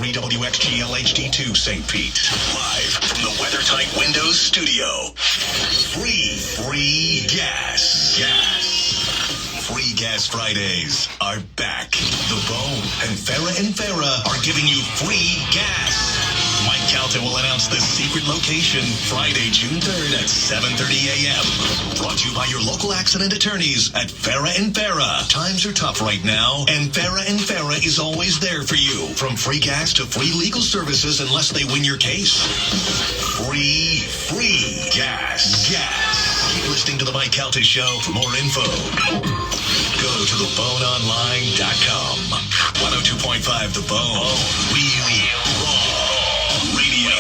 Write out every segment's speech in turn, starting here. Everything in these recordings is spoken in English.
93 WXGL-HD2 St. Pete. Live from the WeatherTight Windows studio. Free gas. Free Gas Fridays are back. The Bone and Farrah are giving you free gas. Mike Calta will announce the secret location Friday, June 3rd at 7:30 a.m. Brought to you by your local accident attorneys at Farrah. Times are tough right now, and Farrah is always there for you. From free gas to free legal services unless they win your case. Free gas. Keep listening to the Mike Calta Show for more info. Go to theboneonline.com. 102.5 The Bone. Real Raw Radio.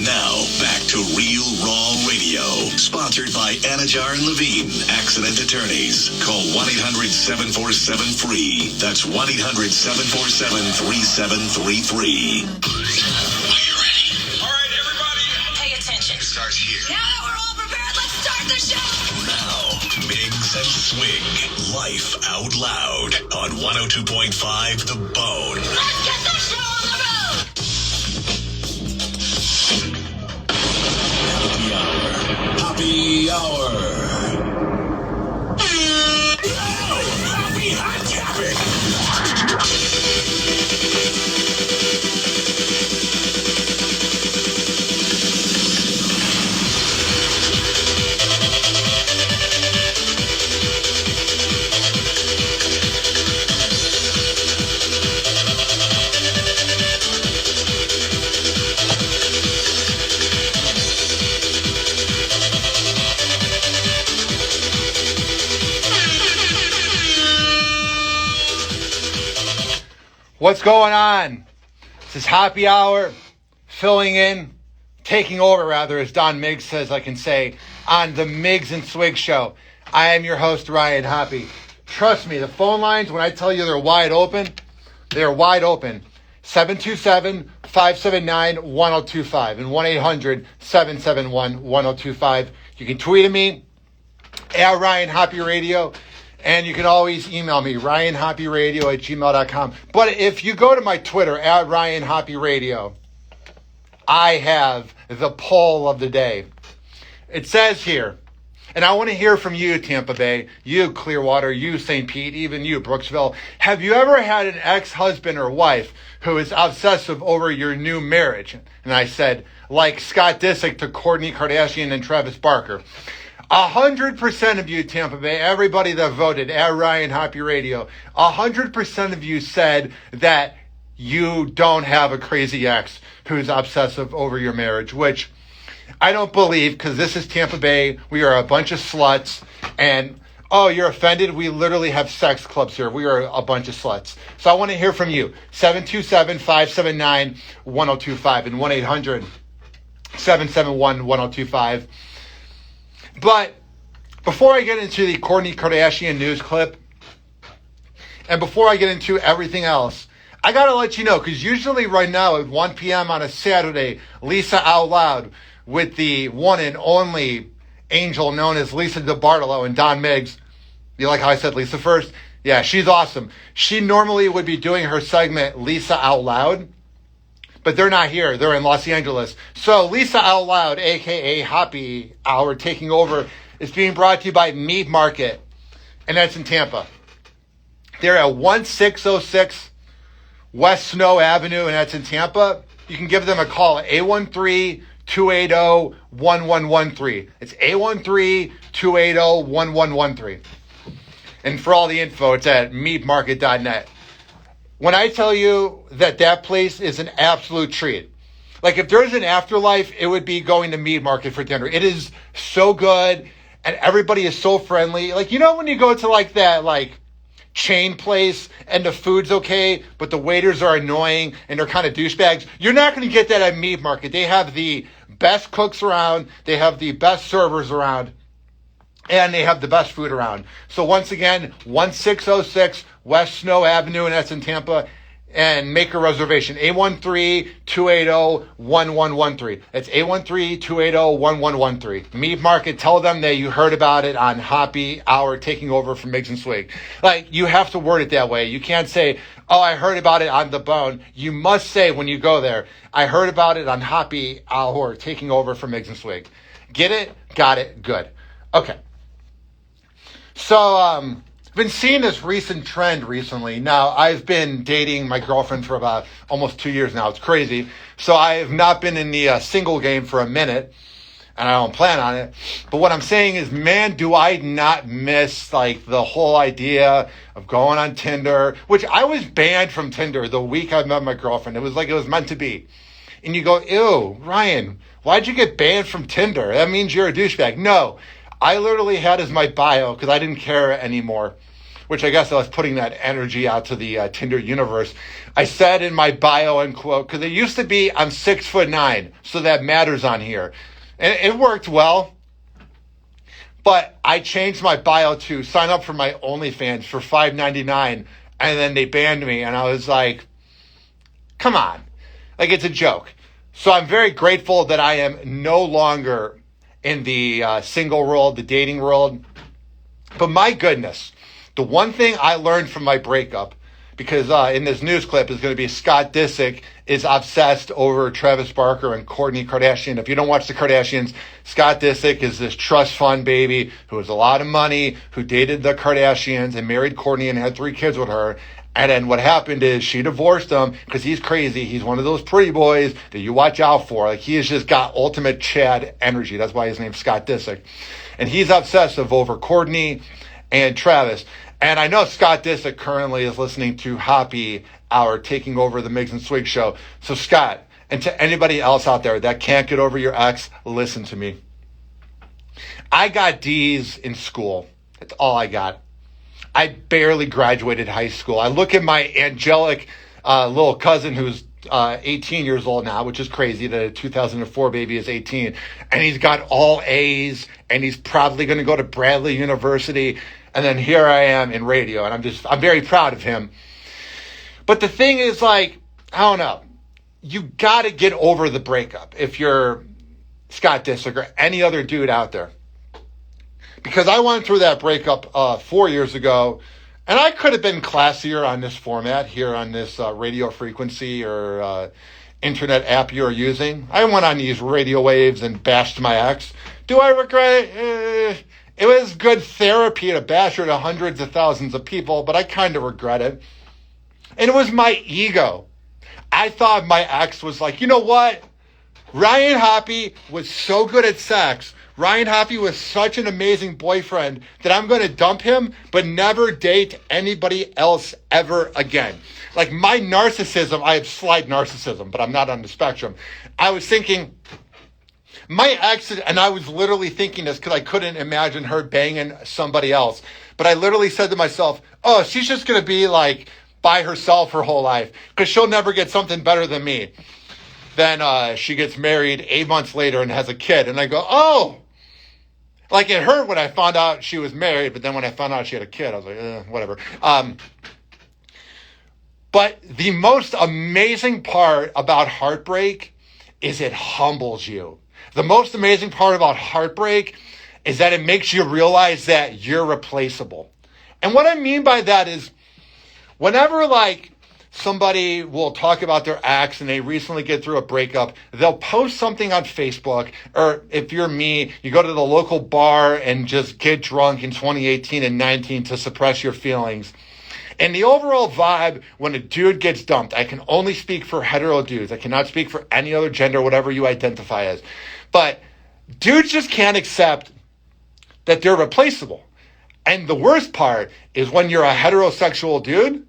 Now, back to Real Raw Radio. Sponsored by Anajar and Levine, Accident Attorneys. Call 1-800-747-FREE. That's 1-800-747-3733. Are you ready? All right, everybody. Pay attention. It starts here. Now that we're all prepared, let's start the show. Now, Miggs and Swig. Life Out Loud on 102.5 The Bone. Let's get the show on the road. Hoppe Hour. Happy Hot Topic. What's going on? This is Hoppe Hour, filling in, taking over rather, as Don Miggs says I can say, on the Miggs and Swig Show. I am your host, Ryan Hoppe. Trust me, the phone lines, when I tell you they're wide open, they're wide open. 727-579-1025 and 1-800-771-1025. You can tweet at me at Ryan Hoppe Radio. And you can always email me, ryanhopperadio@gmail.com. But if you go to my Twitter, at Ryan Hoppe Radio, I have the poll of the day. It says here, and I want to hear from you, Tampa Bay, you, Clearwater, you, St. Pete, even you, Brooksville. Have you ever had an ex-husband or wife who is obsessive over your new marriage? And I said, like Scott Disick to Kourtney Kardashian and Travis Barker. 100% of you, Tampa Bay, everybody that voted at Ryan Hoppe Radio, 100% of you said that you don't have a crazy ex who's obsessive over your marriage, which I don't believe, because this is Tampa Bay. We are a bunch of sluts, and oh, you're offended? We literally have sex clubs here. We are a bunch of sluts. So I want to hear from you. 727-579-1025 and 1-800-771-1025. But before I get into the Kourtney Kardashian news clip, and before I get into everything else, I got to let you know, because usually right now at 1 p.m. on a Saturday, Lisa Out Loud with the one and only angel known as Lisa DiBartolo and Don Miggs. You like how I said Lisa first? Yeah, she's awesome. She normally would be doing her segment Lisa Out Loud, but they're not here. They're in Los Angeles. So Lisa Out Loud, a.k.a. Hoppe Hour, taking over, is being brought to you by Meat Market, and that's in Tampa. They're at 1606 West Snow Avenue, and that's in Tampa. You can give them a call at 813-280-1113. It's 813-280-1113. And for all the info, it's at meatmarket.net. When I tell you that place is an absolute treat, like if there's an afterlife, it would be going to Meat Market for dinner. It is so good, and everybody is so friendly. Like, you know when you go to like that like chain place and the food's okay, but the waiters are annoying and they're kind of douchebags? You're not going to get that at Meat Market. They have the best cooks around. They have the best servers around. And they have the best food around. So once again, 1606 West Snow Avenue, and that's in Tampa. and make a reservation. 813-280-1113. That's 813-280-1113. Meat Market, tell them that you heard about it on Hoppe Hour taking over from Miggs and Swig. Like, you have to word it that way. You can't say, oh, I heard about it on The Bone. You must say when you go there, I heard about it on Hoppe Hour taking over from Miggs and Swig. Get it? Got it? Good. Okay. So, I've been seeing this recent trend recently. Now, I've been dating my girlfriend for about almost 2 years now. It's crazy. So I have not been in the single game for a minute, and I don't plan on it. But what I'm saying is, man, do I not miss like the whole idea of going on Tinder, which I was banned from Tinder the week I met my girlfriend. It was like it was meant to be. And you go, ew, Ryan, why'd you get banned from Tinder? That means you're a douchebag. No, I literally had as my bio because I didn't care anymore, which I guess I was putting that energy out to the Tinder universe. I said in my bio and quote, because it used to be I'm 6'9", so that matters on here. And it worked well. But I changed my bio to sign up for my OnlyFans for $5.99, and then they banned me, and I was like, come on. Like, it's a joke. So I'm very grateful that I am no longer in the single world, the dating world. But my goodness, the one thing I learned from my breakup, because in this news clip is going to be Scott Disick is obsessed over Travis Barker and Kourtney Kardashian. If you don't watch the Kardashians, Scott Disick is this trust fund baby who has a lot of money, who dated the Kardashians and married Kourtney and had 3 kids with her. And then what happened is she divorced him because he's crazy. He's one of those pretty boys that you watch out for. Like, he has just got ultimate Chad energy. That's why his name's Scott Disick. And he's obsessive over Kourtney and Travis. And I know Scott Disick currently is listening to Hoppe Hour taking over the Miggs and Swig show. So Scott, and to anybody else out there that can't get over your ex, listen to me. I got D's in school. That's all I got. I barely graduated high school. I look at my angelic little cousin who's 18 years old now, which is crazy that a 2004 baby is 18. And he's got all A's, and he's probably going to go to Bradley University. And then here I am in radio, and I'm very proud of him. But the thing is, like, I don't know. You got to get over the breakup if you're Scott Disick or any other dude out there. Because I went through that breakup 4 years ago, and I could have been classier on this format here on this radio frequency or internet app you're using. I went on these radio waves and bashed my ex. Do I regret it? It was good therapy to bash her to hundreds of thousands of people, but I kind of regret it. And it was my ego. I thought my ex was like, you know what? Ryan Hoppe was so good at sex. Ryan Hoppe was such an amazing boyfriend that I'm going to dump him, but never date anybody else ever again. Like, my narcissism, I have slight narcissism, but I'm not on the spectrum. I was thinking, my ex, and I was literally thinking this because I couldn't imagine her banging somebody else. But I literally said to myself, oh, she's just going to be like by herself her whole life because she'll never get something better than me. Then she gets married 8 months later and has a kid. And I go, oh, like, it hurt when I found out she was married. But then when I found out she had a kid, I was like, whatever. But the most amazing part about heartbreak is it humbles you. The most amazing part about heartbreak is that it makes you realize that you're replaceable. And what I mean by that is whenever, like, somebody will talk about their ex and they recently get through a breakup, they'll post something on Facebook, or if you're me, you go to the local bar and just get drunk in 2018 and 19 to suppress your feelings. And the overall vibe when a dude gets dumped, I can only speak for hetero dudes. I cannot speak for any other gender, whatever you identify as. But dudes just can't accept that they're replaceable. And the worst part is when you're a heterosexual dude,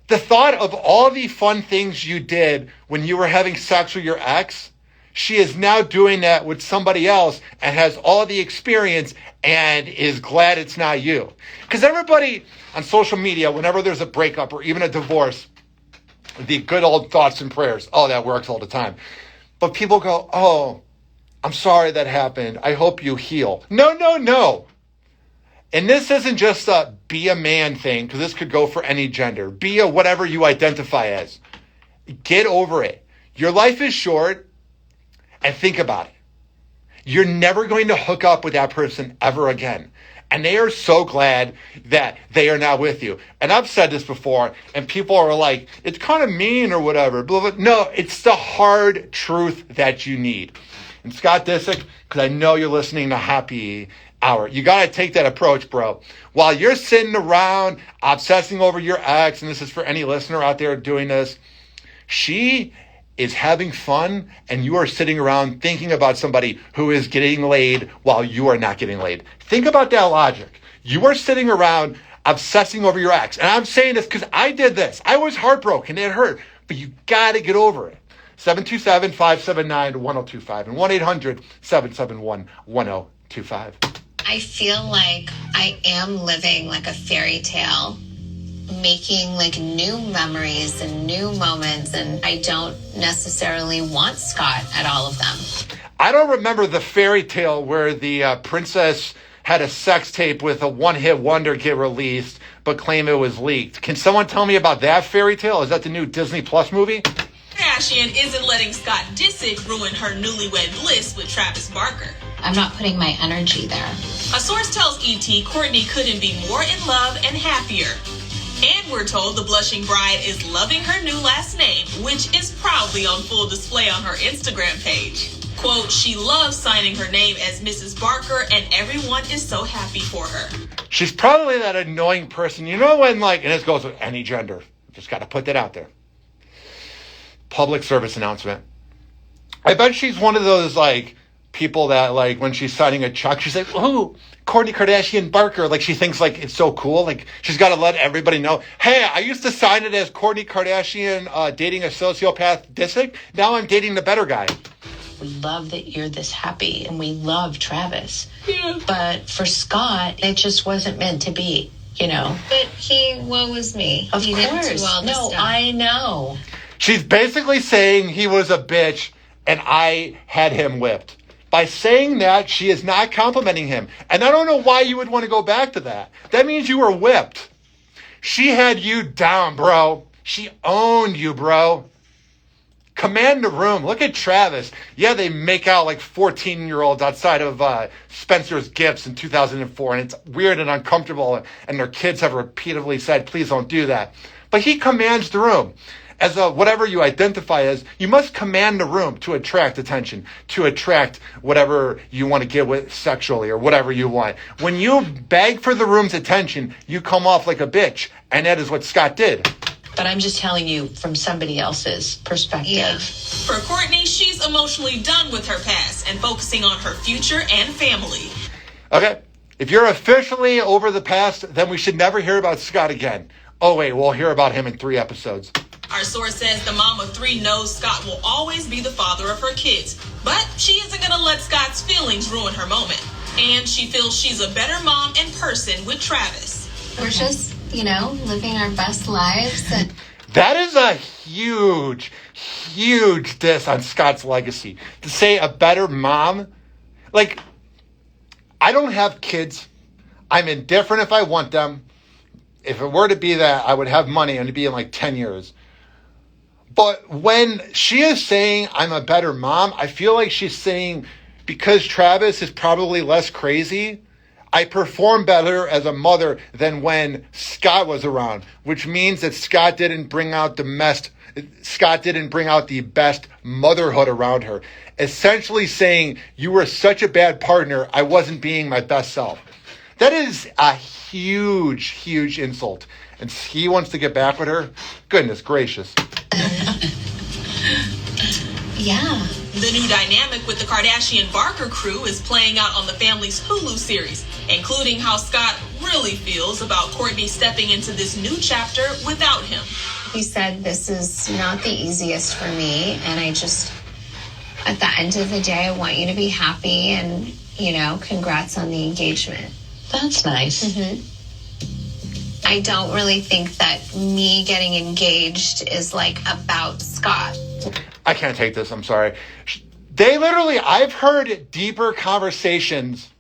the thought of all the fun things you did when you were having sex with your ex, she is now doing that with somebody else and has all the experience and is glad it's not you. Because everybody on social media, whenever there's a breakup or even a divorce, the good old thoughts and prayers, oh, that works all the time. But people go, oh, I'm sorry that happened. I hope you heal. No. And this isn't just a be a man thing, because this could go for any gender. Be a whatever you identify as. Get over it. Your life is short, and think about it. You're never going to hook up with that person ever again. And they are so glad that they are now with you. And I've said this before, and people are like, it's kind of mean or whatever. Blah, blah. No, it's the hard truth that you need. And Scott Disick, because I know you're listening to Hoppe Hour, you got to take that approach, bro. While you're sitting around obsessing over your ex, and this is for any listener out there doing this, she is having fun, and you are sitting around thinking about somebody who is getting laid while you are not getting laid. Think about that logic. You are sitting around obsessing over your ex. And I'm saying this because I did this. I was heartbroken. It hurt. But you got to get over it. 727-579-1025 and 1-800-771-1025. I feel like I am living like a fairy tale, making like new memories and new moments, and I don't necessarily want Scott at all of them. I don't remember the fairy tale where the princess had a sex tape with a one-hit wonder get released but claim it was leaked. Can someone tell me about that fairy tale? Is that the new Disney Plus movie? Kardashian isn't letting Scott Disick ruin her newlywed bliss with Travis Barker. I'm not putting my energy there. A source tells ET Courtney couldn't be more in love and happier. And we're told the blushing bride is loving her new last name, which is proudly on full display on her Instagram page. Quote, she loves signing her name as Mrs. Barker, and everyone is so happy for her. She's probably that annoying person. You know when, like, and this goes with any gender. Just got to put that out there. Public service announcement. I bet she's one of those, like, people that, like, when she's signing a check, she's like, oh, Kourtney Kardashian Barker. Like, she thinks, like, it's so cool. Like, she's got to let everybody know, hey, I used to sign it as Kourtney Kardashian dating a sociopath Disick. Now I'm dating the better guy. We love that you're this happy, and we love Travis. Yeah. But for Scott, it just wasn't meant to be, you know? But woe is me. Of He course. didn't do all this No, stuff. I know. She's basically saying he was a bitch and I had him whipped. By saying that, she is not complimenting him. And I don't know why you would want to go back to that. That means you were whipped. She had you down, bro. She owned you, bro. Command the room. Look at Travis. Yeah, they make out like 14-year-olds outside of Spencer's Gifts in 2004. And it's weird and uncomfortable. And their kids have repeatedly said, please don't do that. But he commands the room. As a whatever you identify as, you must command the room to attract attention, to attract whatever you want to get with sexually or whatever you want. When you beg for the room's attention, you come off like a bitch. And that is what Scott did. But I'm just telling you from somebody else's perspective. Yeah. For Courtney, she's emotionally done with her past and focusing on her future and family. Okay, if you're officially over the past, then we should never hear about Scott again. Oh wait, we'll hear about him in 3 episodes. Our source says the mom of 3 knows Scott will always be the father of her kids, but she isn't going to let Scott's feelings ruin her moment. And she feels she's a better mom and person with Travis. We're just, living our best lives. And That is a huge, huge diss on Scott's legacy. To say a better mom, like, I don't have kids. I'm indifferent if I want them. If it were to be that, I would have money and it'd be in like 10 years. But when she is saying I'm a better mom, I feel like she's saying because Travis is probably less crazy, I perform better as a mother than when Scott was around, which means that Scott didn't bring out the best motherhood around her. Essentially saying, you were such a bad partner, I wasn't being my best self. That is a huge, huge insult. And he wants to get back with her? Goodness gracious. yeah. The new dynamic with the Kardashian-Barker crew is playing out on the family's Hulu series, including how Scott really feels about Courtney stepping into this new chapter without him. He said, this is not the easiest for me. And I just, at the end of the day, I want you to be happy. And, congrats on the engagement. That's nice. Mm-hmm. I don't really think that me getting engaged is about Scott. I can't take this, I'm sorry. I've heard deeper conversations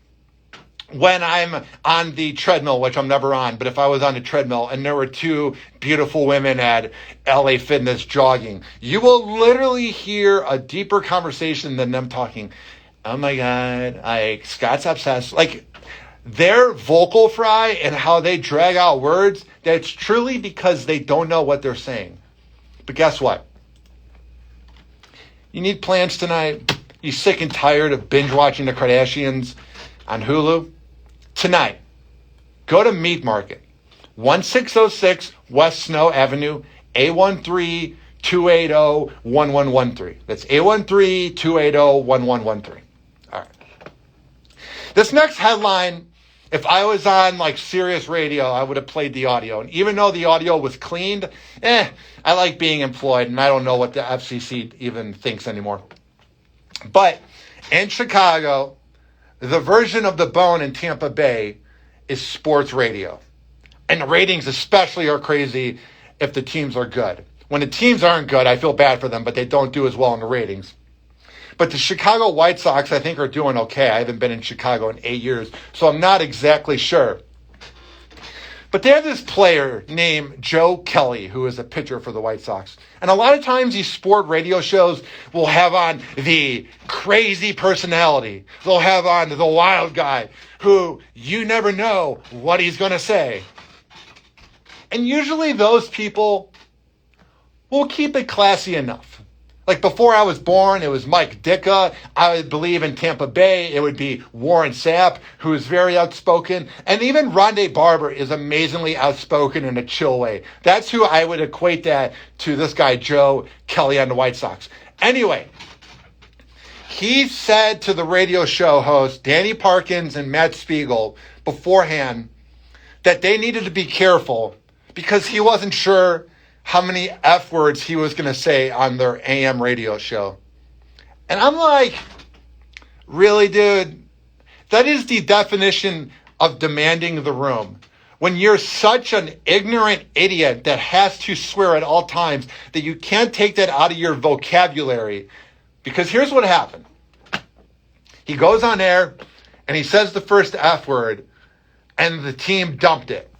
when I'm on the treadmill, which I'm never on, but if I was on the treadmill and there were two beautiful women at LA Fitness jogging, you will literally hear a deeper conversation than them talking, oh my God, Scott's obsessed. Like, their vocal fry and how they drag out words, that's truly because they don't know what they're saying. But guess what? You need plans tonight? You sick and tired of binge watching the Kardashians on Hulu? Tonight, go to Meat Market, 1606 West Snow Avenue, A13-280-1113. That's A13-280-1113. All right. This next headline, if I was on like Sirius Radio, I would have played the audio. And even though the audio was cleaned, I like being employed, and I don't know what the FCC even thinks anymore. But in Chicago, the version of The Bone in Tampa Bay is sports radio. And the ratings especially are crazy if the teams are good. When the teams aren't good, I feel bad for them, but they don't do as well in the ratings. But the Chicago White Sox, I think, are doing okay. I haven't been in Chicago in 8 years, so I'm not exactly sure. But they have this player named Joe Kelly, who is a pitcher for the White Sox. And a lot of times these sport radio shows will have on the crazy personality. They'll have on the wild guy who you never know what he's going to say. And usually those people will keep it classy enough. Like before I was born, it was Mike Ditka. I would believe in Tampa Bay, it would be Warren Sapp, who is very outspoken. And even Rondé Barber is amazingly outspoken in a chill way. That's who I would equate that to, this guy, Joe Kelly on the White Sox. Anyway, he said to the radio show hosts, Danny Parkins and Matt Spiegel, beforehand, that they needed to be careful because he wasn't sure how many F words he was going to say on their AM radio show. And I'm like, really, dude? That is the definition of demanding the room. When you're such an ignorant idiot that has to swear at all times that you can't take that out of your vocabulary. Because here's what happened. He goes on air and he says the first F word and the team dumped it.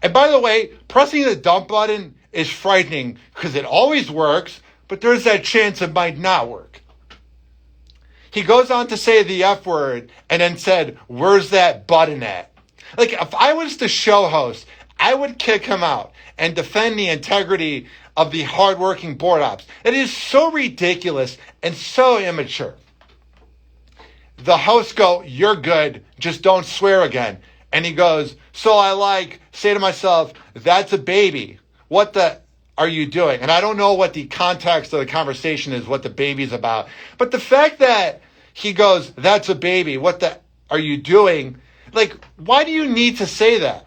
And by the way, pressing the dump button is frightening because it always works, but there's that chance it might not work. He goes on to say the F word and then said, where's that button at? Like, if I was the show host, I would kick him out and defend the integrity of the hardworking board ops. It is so ridiculous and so immature. The hosts go, you're good, just don't swear again. And he goes, so I say to myself, that's a baby. What the are you doing? And I don't know what the context of the conversation is, what the baby's about. But the fact that he goes, that's a baby, what the are you doing? Like, why do you need to say that?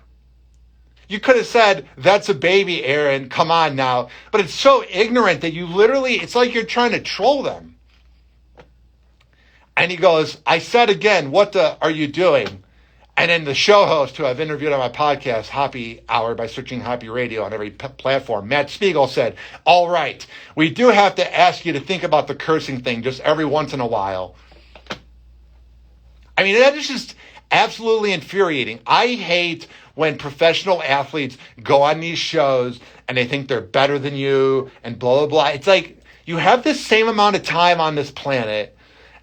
You could have said, that's a baby, Aaron, come on now. But it's so ignorant that you literally, it's like you're trying to troll them. And he goes, I said again, what the are you doing? And then the show host who I've interviewed on my podcast, Hoppe Hour, by searching Hoppe Radio on every platform, Matt Spiegel, said, all right, we do have to ask you to think about the cursing thing just every once in a while. I mean, that is just absolutely infuriating. I hate when professional athletes go on these shows and they think they're better than you and blah, blah, blah. It's like you have the same amount of time on this planet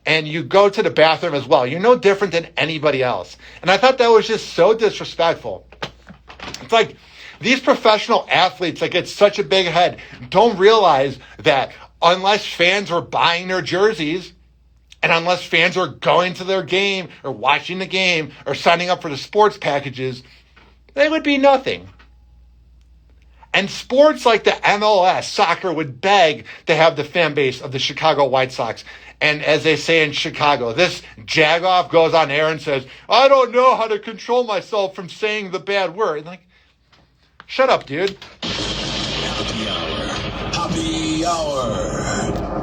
and you go to the bathroom as well. You're no different than anybody else. And I thought that was just so disrespectful. It's like these professional athletes that get such a big head don't realize that unless fans are buying their jerseys and unless fans are going to their game or watching the game or signing up for the sports packages, they would be nothing. And sports like the MLS, soccer, would beg to have the fan base of the Chicago White Sox. And as they say in Chicago, this jagoff goes on air and says, I don't know how to control myself from saying the bad word. Like, shut up, dude. Hoppe Hour. Hoppe Hour.